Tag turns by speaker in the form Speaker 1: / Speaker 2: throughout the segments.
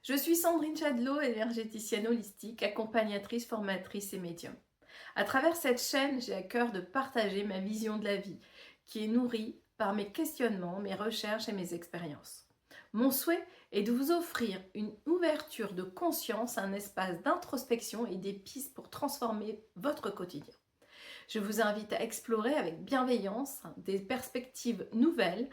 Speaker 1: Je suis Sandrine Chadlot, énergéticienne holistique, accompagnatrice, formatrice et médium. À travers cette chaîne, j'ai à cœur de partager ma vision de la vie, qui est nourrie par mes questionnements, mes recherches et mes expériences. Mon souhait est de vous offrir une ouverture de conscience, un espace d'introspection et des pistes pour transformer votre quotidien. Je vous invite à explorer avec bienveillance des perspectives nouvelles,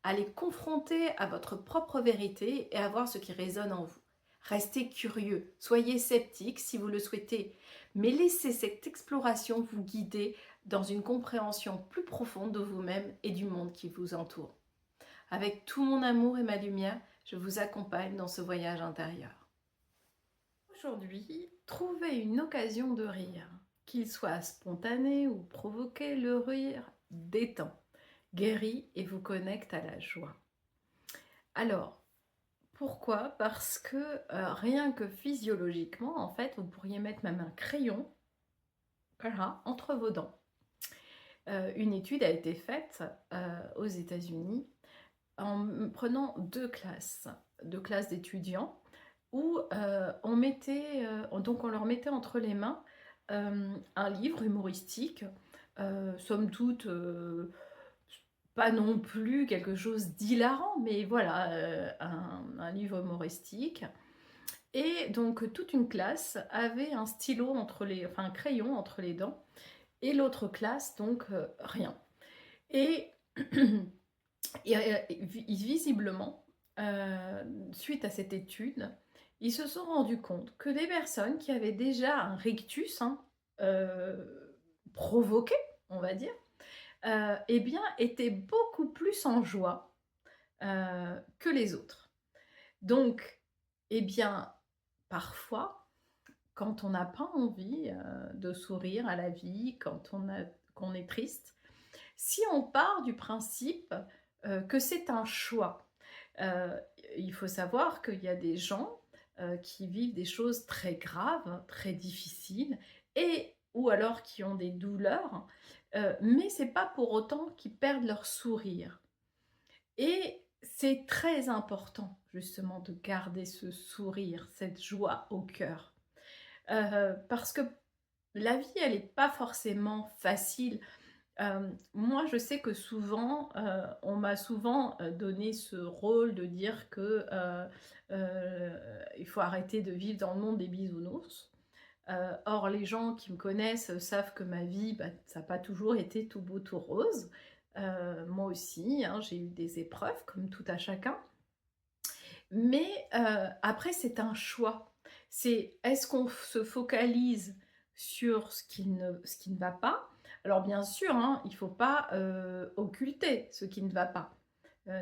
Speaker 1: à les confronter à votre propre vérité et à voir ce qui résonne en vous. Restez curieux, soyez sceptique si vous le souhaitez, mais laissez cette exploration vous guider dans une compréhension plus profonde de vous-même et du monde qui vous entoure. Avec tout mon amour et ma lumière, je vous accompagne dans ce voyage intérieur. Aujourd'hui, trouvez une occasion de rire, qu'il soit spontané ou provoqué, le rire détend, guérit et vous connecte à la joie. Alors, pourquoi? Parce que rien que physiologiquement, en fait, vous pourriez mettre même un crayon, voilà, entre vos dents. Une étude a été faite aux États-Unis en prenant deux classes d'étudiants où on leur mettait entre les mains un livre humoristique, somme toute pas non plus quelque chose d'hilarant, mais voilà, un livre humoristique. Et donc toute une classe avait un stylo enfin un crayon entre les dents, et l'autre classe donc rien. Et, visiblement, suite à cette étude, ils se sont rendus compte que les personnes qui avaient déjà un rictus provoqué, on va dire, eh bien, étaient beaucoup plus en joie que les autres. Donc, eh bien, parfois, quand on n'a pas envie de sourire à la vie, qu'on est triste, si on part du principe que c'est un choix, euh, il faut savoir qu'il y a des gens qui vivent des choses très graves, très difficiles, et ou alors qui ont des douleurs, mais c'est pas pour autant qu'ils perdent leur sourire. Et c'est très important justement de garder ce sourire, cette joie au cœur, parce que la vie, elle n'est pas forcément facile. Moi, je sais que souvent, on m'a souvent donné ce rôle de dire que il faut arrêter de vivre dans le monde des bisounours. Or, les gens qui me connaissent savent que ma vie, bah, ça n'a pas toujours été tout beau, tout rose. Moi aussi, hein, j'ai eu des épreuves, comme tout à chacun. Mais après, c'est un choix. C'est est-ce qu'on se focalise sur ce qui ne va pas? Alors bien sûr, hein, il ne faut pas occulter ce qui ne va pas.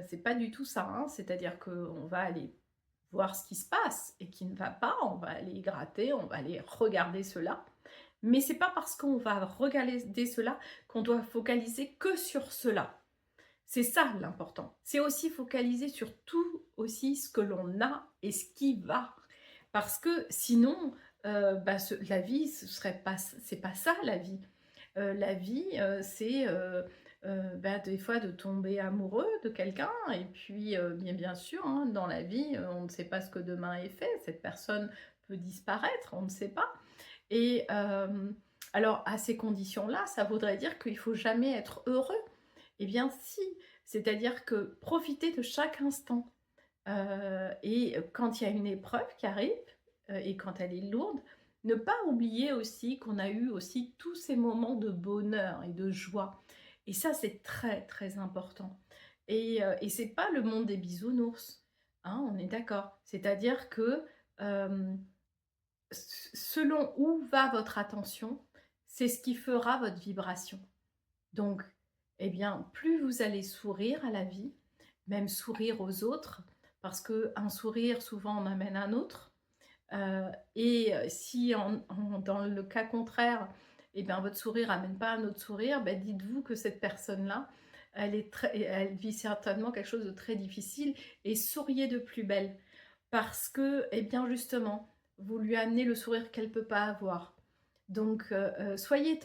Speaker 1: C'est pas du tout ça, hein. C'est-à-dire qu'on va aller voir ce qui se passe et qui ne va pas, on va aller gratter, on va aller regarder cela. Mais c'est pas parce qu'on va regarder cela qu'on doit focaliser que sur cela. C'est ça l'important. C'est aussi focaliser sur tout aussi ce que l'on a et ce qui va. Parce que sinon, la vie, c'est pas ça la vie. La vie, c'est des fois de tomber amoureux de quelqu'un. Et puis, bien sûr, hein, dans la vie, on ne sait pas ce que demain est fait. Cette personne peut disparaître, on ne sait pas. Et alors, à ces conditions-là, ça voudrait dire qu'il ne faut jamais être heureux. Eh bien si, c'est-à-dire que profiter de chaque instant. Et quand il y a une épreuve qui arrive, et quand elle est lourde, ne pas oublier aussi qu'on a eu aussi tous ces moments de bonheur et de joie. Et ça, c'est très, très important. Et c'est pas le monde des bisounours, hein, on est d'accord. C'est-à-dire que selon où va votre attention, c'est ce qui fera votre vibration. Donc, eh bien, plus vous allez sourire à la vie, même sourire aux autres, parce qu'un sourire, souvent, en amène un autre. Et si dans le cas contraire, eh bien, votre sourire n'amène pas un autre sourire, ben, dites-vous que cette personne-là, elle vit certainement quelque chose de très difficile, et souriez de plus belle. Parce que, eh bien, justement, vous lui amenez le sourire qu'elle ne peut pas avoir. Donc, soyez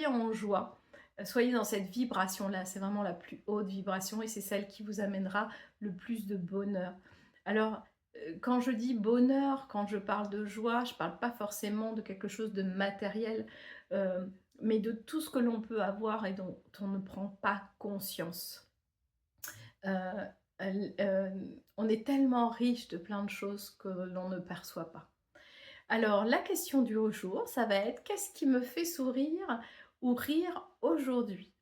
Speaker 1: en joie. Soyez dans cette vibration-là, c'est vraiment la plus haute vibration et c'est celle qui vous amènera le plus de bonheur. Alors, Quand je dis bonheur, quand je parle de joie, je parle pas forcément de quelque chose de matériel, mais de tout ce que l'on peut avoir et dont on ne prend pas conscience. On est tellement riche de plein de choses que l'on ne perçoit pas. Alors la question du jour, ça va être: «Qu'est-ce qui me fait sourire ou rire aujourd'hui?»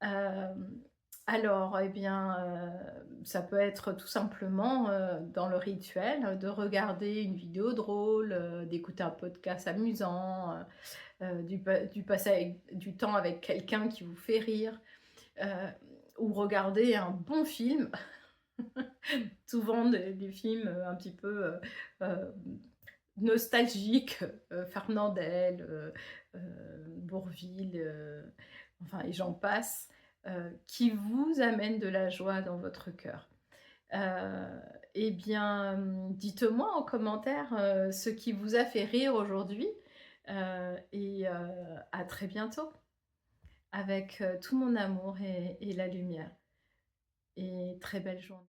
Speaker 1: Hem, alors, eh bien, ça peut être tout simplement, dans le rituel, de regarder une vidéo drôle, d'écouter un podcast amusant, du passer avec du temps avec quelqu'un qui vous fait rire, heu, ou regarder un bon film. Souvent des films, un petit peu, nostalgiques, Farnandel, Bourvil, enfin et j'en passe, qui vous amènent de la joie dans votre cœur. Heu et bien, dites-moi en commentaire, ce qui vous a fait rire aujourd'hui, à très bientôt avec, tout mon amour et la lumière et très belle journée.